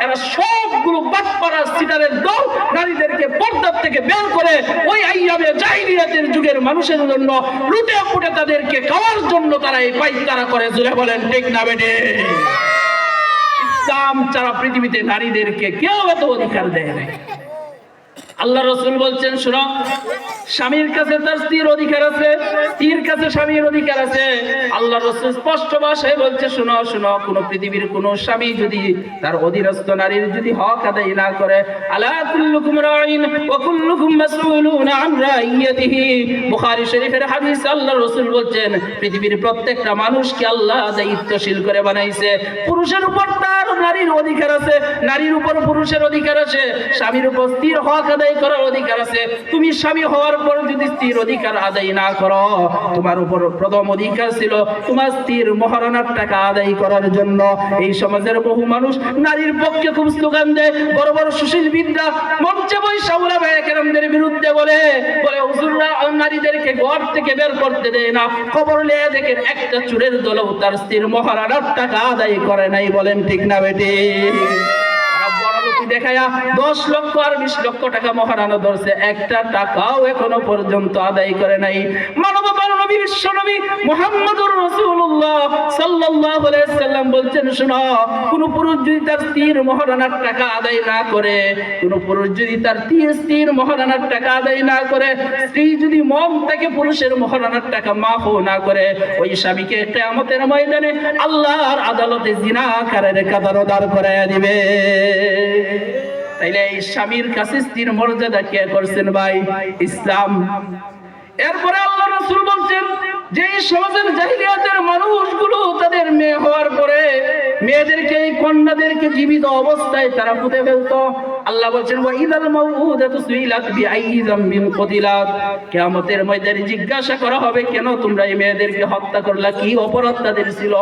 এরা সবগুলো বাটপাড়া সিটারের দল নারীদেরকে পর্দা থেকে বের করে ওই আইয়ামে জাহিলিয়াতের যুগের মানুষের জন্য লুটে পুটে তাদেরকে খাওয়ার জন্য তারা এই পাইতারা করে। জুড়ে বলেন ঠিক না বেটে? ইসলাম ছাড়া পৃথিবীতে নারীদেরকে কেউ এত অধিকার দেয় না। আল্লাহ রাসূল বলছেন, শোনো, স্বামীর কাছে তার স্ত্রীর অধিকার আছে, স্ত্রীর কাছে স্বামীর অধিকার আছে। আল্লাহ রাসূল স্পষ্ট ভাষায় বলছে, শোনো শোনো, কোন পৃথিবীর কোন স্বামী যদি তার অধীনস্থ নারীর যদি হক আদায় না করে, আলা কুল্লুকুম রাঈন ওয়া কুল্লুকুম মাসউলুন আন রাইয়াতিহি, বুখারী শরীফের হাদিস। আল্লাহ রাসূল বলছেন, পৃথিবীর প্রত্যেকটা মানুষকে আল্লাহ দায়িত্বশীল করে বানাইছে। পুরুষের উপর তার নারীর অধিকার আছে, নারীর উপর পুরুষের অধিকার আছে, স্বামীর উপর স্ত্রীর হক আদায় করার অধিকার আছে। তুমি স্বামী হওয়ার পর যদি স্ত্রীর অধিকার আদায় না করো, তোমার উপর প্রথম অধিকার ছিল তোমার স্ত্রীর মহারণার টাকা আদায় করার জন্য। এই সমাজের বহু মানুষ নারীর পক্ষে খুব স্লোগান দেয়, বড় বড় সুশীল বিদ্যা মঞ্চে বৈশা ওলামায়ে কেরামদের বিরুদ্ধে বলে হুজুররা নারীদেরকে ঘর থেকে বের করতে দেয় না। খবর নিয়ে দেখেন একটা চুরের দলও তার স্ত্রীর মহারণার টাকা আদায় করে নাই। বলেন ঠিক না বেটি? দেখায়া 10 লক্ষ আর 20 লক্ষ টাকা মহারানা ধরছে, একটা টাকাও এখনো পর্যন্ত আদায় করে নাই। মানবতার নবী বিশ্ব নবী মুহাম্মদুর রাসূলুল্লাহ সাল্লাল্লাহু আলাইহি সাল্লাম বলছেন, শোনো, কোন পুরুষ যদি তার স্ত্রীর মহারানার টাকা আদায় না করে, কোন পুরুষ যদি তার স্ত্রীর মহারানার টাকা আদায় না করে, স্ত্রী যদি মন থেকে পুরুষের মহারানার টাকা মাফও না করে, ওই স্বামীকে কিয়ামতের ময়দানে আল্লাহর আদালতে জিনাকারের কাতারে দাঁড় করায়া দিবে। তাইলে এই স্বামীর কাছে স্ত্রীর মর্যাদা কে করছেন ভাই? ইসলাম। এরপরে আল্লাহ রাসূল বলছেন যে এই সমাজের জাহিলিয়াতের মানুষগুলো তাদের মেয়ে হওয়ার পরে মেয়েদেরকে, এই কন্যাদেরকে জীবিত অবস্থায় তারা পুঁতে ফেলতো। আল্লাহ বলছেন, ওয়া ইদাল মাউউদাতু সুইলাত বিআইয়ি যামবিন কুতিলাত, কিয়ামতের ময়দানে জিজ্ঞাসা করা হবে, কেন তোমরা এই মেয়েদেরকে হত্যা করলা, কি অপরাধ তাদের ছিল?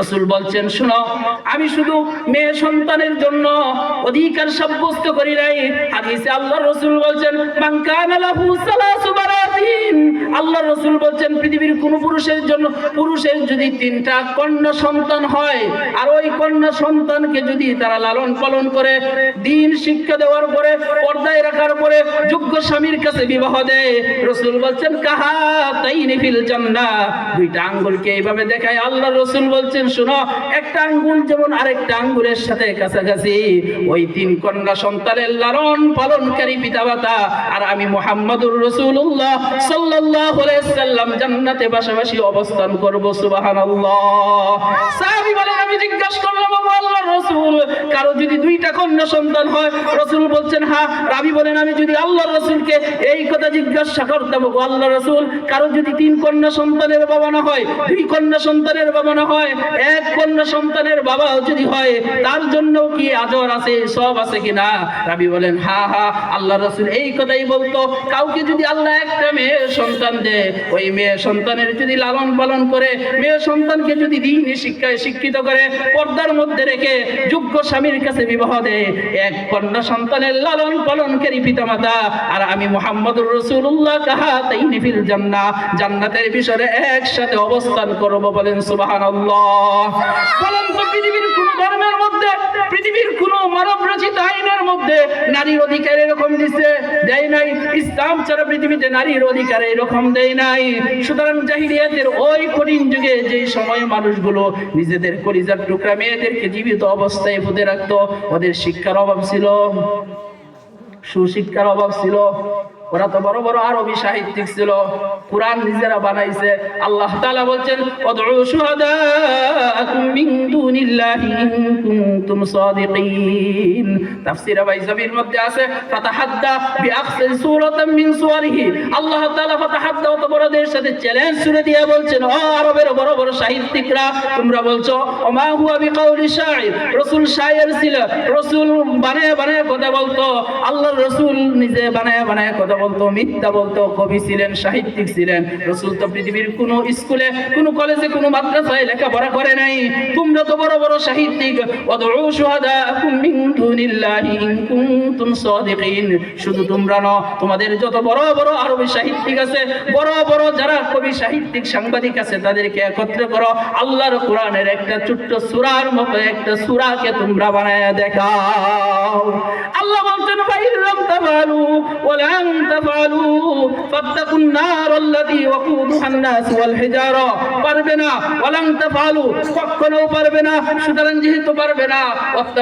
রাসূল বলছেন, শুনো, আমি শুধু মেয়ে সন্তানের জন্য অধিকার সাব্যস্ত করি নাই। হাদিসে আল্লাহ রাসূল বলছেন, মান কানা লাহু সালাসু বারাতিন, আল্লাহ রাসূল বলছেন, পৃথিবীর কোন পুরুষের জন্য, পুরুষের যদি 3টা কন্যা সন্তান হয়, আর ওই কন্যা সন্তানকে যদি তারা লালন পালন করে, দ্বীন শিক্ষা দেওয়ার পরে, পর্দায় রাখার পরে যোগ্য স্বামীর কাছে বিবাহ দেয়, রাসূল বলছেন, কাহা তাইনি ফিল জান্নাহ, 2টা আঙ্গুলকে এইভাবে দেখায়। আল্লাহ রাসূল বলছেন, শোনো, একটা আঙ্গুল যেমন আরেকটা আঙ্গুলের সাথে কাছাকাছি, ওই 3 কন্যা সন্তানের লালন পালনকারী পিতামাতা আর আমি মুহাম্মদুর রাসূলুল্লাহ সাল্লাল্লাহু আলাইহি সাল্লাম জান্নাতে পাশাপাশি অবস্থান করব। সুবহানাল্লাহ। সাহাবী বলেন, আমি জিজ্ঞাসা করলাম, আল্লাহর রাসূল, কারো যদি 2টা কন্যা সন্তান হয়? রাসূল বলছেন, হ্যাঁ। রাবী বলেন, আমি যদি আল্লাহর রাসূলকে এই কথা জিজ্ঞাসা করতাম, আল্লাহর রাসূল, কারো যদি 3 কন্যা সন্তানের বাবা না হয়, 2 কন্যা সন্তানের বাবা না হয়, 1 কন্যা সন্তানের বাবা যদি হয়, তার জন্য কি আজর আছে, সব আছে কিনা? রাবী বলেন, হ্যাঁ হ্যাঁ। আল্লাহ রাসূল এই কথাই বলতো, কাউকে যদি আল্লাহ একটা মেয়ে সন্তান দেয়, ওই মেয়ে সন্তানের যদি লালন পালন করে, মেয়ে সন্তানকে যদি দ্বীনি শিক্ষায় শিক্ষিত করে, পর্দার মধ্যে রেখে যোগ্য স্বামীর কাছে বিবাহ দেয়, 1 কন্যা সন্তানের লালন পালনকারী পিতামাতা আর আমি মুহাম্মদুর রাসূলুল্লাহ কাহা তাইনি ফিল জান্নাহ, জান্নাতের বিষয়ে একসাথে অবস্থান করব। বলেন সুবহানাল্লাহ। বলেন তো, পৃথিবীর কোন ধর্মের মধ্যে, পৃথিবীর কোন মানব রচিত আইনের মধ্যে নারীর অধিকার এরকম দিছে? দেয় নাই। ইসলাম ছাড়া পৃথিবীতে নারীর অধিকার এরকম দেয় নাই। সুতরাং জাহিলিয়াতের ওই কঠিন যুগে যে সময় মানুষগুলো নিজেদের কলিজার টুকরা মেয়েদেরকে জীবিত অবস্থায় পুঁতে রাখতো, ওদের শিক্ষার অভাব ছিল, সুশিক্ষার অভাব ছিল। ওরা তো বড় বড় আরবি সাহিত্যিক ছিল, কুরআন নিজেরা বানাইছে। আল্লাহ তাআলা বলছেন, ওয়াদউ শুহাদাকুম মিন দুনিল্লাহি ইন কুনতুম সাদিকিন। তাফসীর বাইজাবির মধ্যে আছে, ফাতাহাদ্দা বিআখসারি সূরাতাম মিন সুওয়ারিহি। আল্লাহ তাআলা ফাতাহাদ্দা তো বড়দের সাথে চ্যালেঞ্জ ছুড়ে দিয়ে বলছেন, ও আরবের বড় বড় সাহিত্যিকরা, তোমরা বলছো ওমা হুয়া বিকাউলি শাইর, রাসূল শায়ের ছিল, রাসূল বানায় বানায় কথা বলতো, আল্লাহর রাসূল নিজে বানায় বানায় কথা বলতো, মিথ্যা বলতো, কবি ছিলেন, সাহিত্যিক ছিলেন। রাসূল তো পৃথিবীর কোনো স্কুলে, কোনো কলেজে, কোনো মাদ্রাসায় লেখাপড়া করে নাই। তোমরা তো বড় বড় সাহিত্যিক। ওয়াদউ শুহাদাকুম মিন দুনিল্লাহি ইন কুনতুম সাদিকিন। শুধু তোমরা না, তোমাদের যত বড় বড় আরবি সাহিত্যিক আছে, বড় বড় যারা কবি, সাহিত্যিক, সাংবাদিক আছে, তাদেরকে একত্র করো, আল্লাহর কোরআনের একটা ছোট্ট সূরার মতো একটা সূরাকে তোমরা বানায় দেখাও। আল্লাহ বলছেন ফাইল্লাম তাফআলু ওয়া লান তাফআলু ফাত্তাকুন নার আল্লাতী ওয়াকুদুহান নাস ওয়াল হিজারা। পারবে না, ওয়া লান তাফআলু, কখনো পারবে না। সুতরাং যেহেতু পারবে না,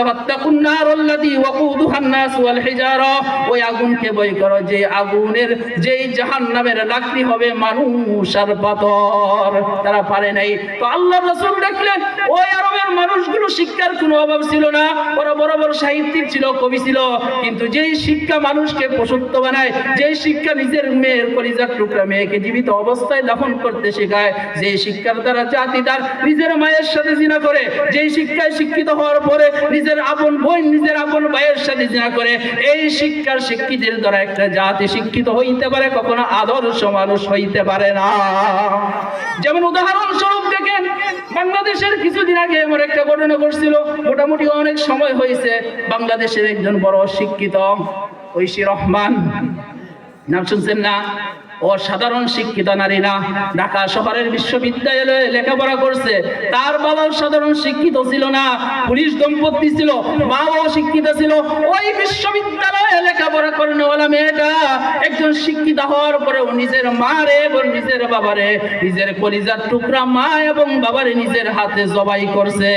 ফাত্তাকুন নার আল্লাতী ওয়াকুদুহান নাস ওয়াল হিজারা, ওই আগুনকে ভয় করো যে আগুনের, যেই জাহান্নামের লাকড়ি হবে মানুষ আর পাথর। তারা পারে নাই। তো আল্লাহর রাসূল দেখলেন ওই আরবের মানুষগুলো শিক্ষার কোনো অভাব ছিল না, ওরা বড় বড় সাহিত্যিক ছিল, কবি ছিল, কিন্তু যেই শিক্ষা মানুষকে পশুত্ব বানায়, যেই শিক্ষা নিজের মেয়ের কলিজার টুকরা মেয়েকে জীবিত অবস্থায় দাফন করতে শেখায়, যেই শিক্ষার দ্বারা জাতি তার নিজের মায়ের সাথে জিনা করে, যেই শিক্ষায় শিক্ষিত হওয়ার পরে নিজের আপন বোন, নিজের আপন ভাইয়ের সাথে জিনা করে, এই শিক্ষার শিক্ষিতের দ্বারা একটা জাতি শিক্ষিত হইতে পারে, কখনো আদর্শ মানুষ হইতে পারে না। যেমন উদাহরণস্বরূপ দেখেন, বাংলাদেশের কিছুদিন আগে আমার একটা ঘটনা ঘটছিল, মোটামুটি অনেক সময় হয়েছে। বাংলাদেশের একজন বড় শিক্ষিত ঐশী রহমান, নাম শুনছেন না? ও সাধারণ শিক্ষিত নারী না, ঢাকা শহরের বিশ্ববিদ্যালয়ে লেখাপড়া করছে। তার বাবাও সাধারণ শিক্ষিত ছিল না, পুলিশ দম্পতি ছিল, মাও শিক্ষিত ছিল। ওই বিশ্ববিদ্যালয়ে লেখাপড়া করেনওয়ালা মেয়েটা একজন শিক্ষিত হওয়ার পরেও নিজের মারে এবং নিজের বাবারে, নিজের কলিজার টুকরা মা এবং বাবারে নিজের হাতে জবাই করছে।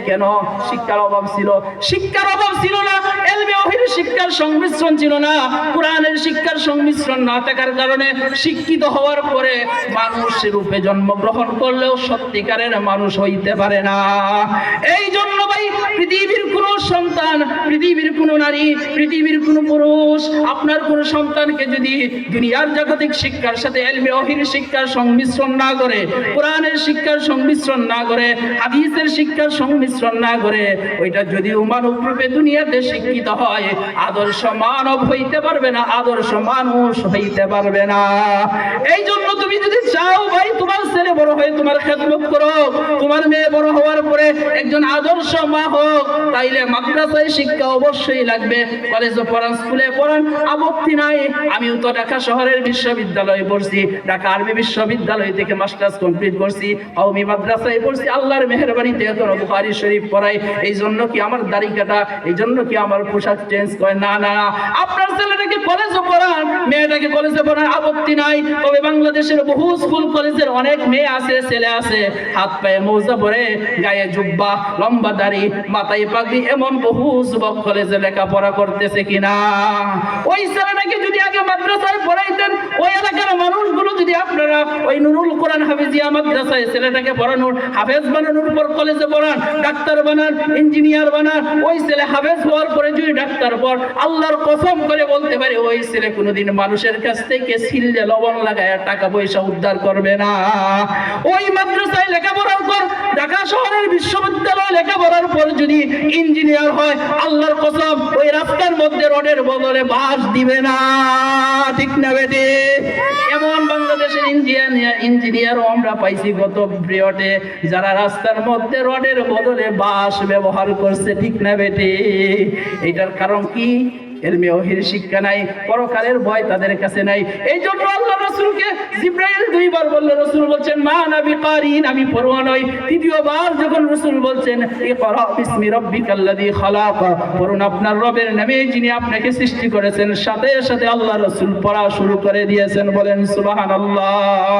কেন? শিক্ষার অভাব ছিল। শিক্ষার অভাব ছিল না, ইলমে ওহীর শিক্ষার সংমিশ্রণ ছিল না, কোরআনের শিক্ষার সংমিশ্রণ না থাকার কারণে শিক্ষিত হওয়ার পরে মানুষ রূপে জন্মগ্রহণ করলেও সত্যিকারের মানুষ হইতে পারে না। এই জন্য ভাই, পৃথিবীর কোন সন্তান, পৃথিবীর কোন নারী, পৃথিবীর কোন পুরুষ আপনার কোন সন্তানকে যদি দুনিয়ার জাগতিক শিক্ষার সাথে ইলমে ওহীর শিক্ষার সংমিশ্রণ না করে, কোরআনের শিক্ষার সংমিশ্রণ না করে, হাদিসের শিক্ষার সংমিশ্রণ না করে, ওইটা যদিও মানব রূপে দুনিয়াতে শিক্ষিত হয়, আদর্শ মানব হইতে পারবে না, আদর্শ মানুষ হইতে পারবে না। এই জন্য তুমি যদি চাও ভাই তোমার ছেলে বড় হয়ে তোমার খেদমত করো, তোমার মেয়ে বড় হওয়ার পরে একজন আদর্শ মা হোক, তাইলে মাদ্রাসায় শিক্ষা অবশ্যই লাগবে। কলেজে পড়ান, স্কুলে পড়ান, আপত্তি নাই। আমিও তো ঢাকা শহরের বিশ্ববিদ্যালয়ে পড়ছি, ঢাকা আরবি বিশ্ববিদ্যালয় থেকে মাস্টার্স কমপ্লিট করছি, কওমি মাদ্রাসায় পড়ছি। আল্লাহর মেহেরবানিতে এখন বুখারী শরীফ পড়াই। এই জন্য কি আমার দাড়ি কাটা, এই জন্য কি আমার পোশাক চেঞ্জ করে? না না, আপনার ছেলেটাকে কলেজে পড়ান, মেয়েটাকে কলেজে পড়ান, আপত্তি নাই। তবে বাংলাদেশের বহু স্কুল কলেজের অনেক মেয়ে আছে, ছেলে আছে, হাত পায়ে মোজা পরে, গায়ে জুব্বা, লম্বা দাড়ি, মাথায় পাগড়ি, এমন বহু যুবক কলেজে লেখাপড়া করতেছে কিনা? ওই ছেলেটাকে যদি আগে মাদ্রাসায় পড়াইতেন, ওই এলাকার মানুষগুলো যদি আপনারা ওই নুরুল কোরআন হাফেজিয়া মাদ্রাসায় ছেলেটাকে পড়ানোর, হাফেজ বানানোর পর কলেজে পড়ান, ডাক্তার বানান, ইঞ্জিনিয়ার বানান, ওই ছেলে হাফেজ হওয়ার পরে যদি ডাক্তার পর, আল্লাহর কসম করে বলতে পারে ওই ছেলে কোনোদিন মানুষের কাছ থেকে সিল্লে লবণ লাগায় টাকা পয়সা উদ্ধার করবে না। ওই মাদ্রাসায় লেখাপড়ার পর, ঢাকা শহরের বিশ্ববিদ্যালয়ে লেখাপড়ার পর যদি ইঞ্জিনিয়ার হয়, আল্লাহর কসম ওই রাস্তার মধ্যে রডের বদলে বাঁশ দিবে না। ঠিক না বেটি? এমন বাংলাদেশের ইঞ্জিনিয়ারও আমরা পাইছি গত পিরিয়ডে, যারা রাস্তার মধ্যে রডের বদলে বাঁশ ব্যবহার করছে। ঠিক না বেটি? এটার কারণ কি? ইলমে ওহীর শিক্ষা নাই, পরকালের ভয় তাদের কাছে নাই। এই জন্য আল্লাহ রাসূলকে জিবরাইল দুইবার বলল, রাসূল বলছেন মা আনা বিকারিন, আমি পড়ুয়া নই। তৃতীয়বার যখন রাসূল বলছেন ইকরা বিসমি রাব্বিকাল্লাযী খালাক, পড়ুন আপনার রবের নামে যিনি আপনাকে সৃষ্টি করেছেন, সাথে সাথে আল্লাহ রাসূল পড়া শুরু করে দিয়েছেন। বলেন সুবহানাল্লাহ।